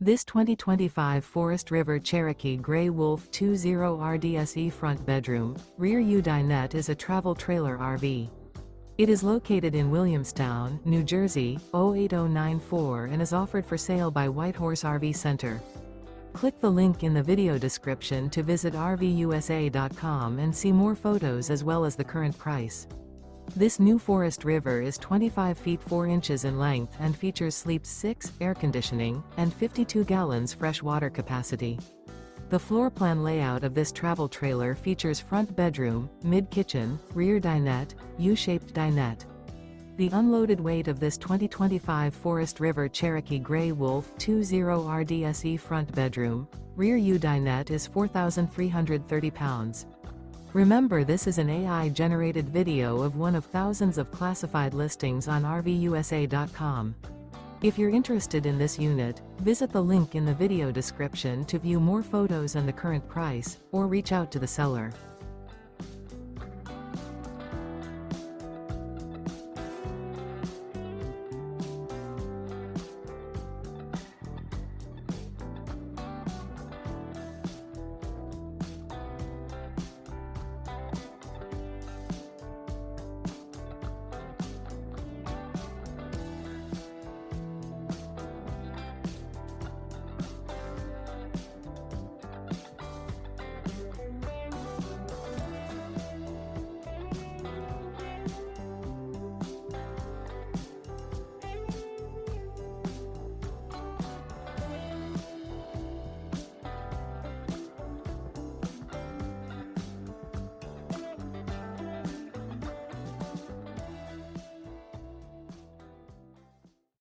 This 2025 Forest River Cherokee Grey Wolf 20 RDSE front bedroom, rear U-Dinette is a travel trailer RV. It is located in Williamstown, New Jersey, 08094 and is offered for sale by Whitehorse RV Center. Click the link in the video description to visit RVUSA.com and see more photos as well as the current price. This new Forest River is 25 feet 4 inches in length and features sleeps 6, air conditioning, and 52 gallons fresh water capacity. The floor plan layout of this travel trailer features front bedroom, mid-kitchen, rear dinette, U-shaped dinette. The unloaded weight of this 2025 Forest River Cherokee Grey Wolf 20 RDSE front bedroom, rear U-Dinette is 4,330 pounds. Remember, this is an AI-generated video of one of thousands of classified listings on RVUSA.com. If you're interested in this unit, visit the link in the video description to view more photos and the current price, or reach out to the seller.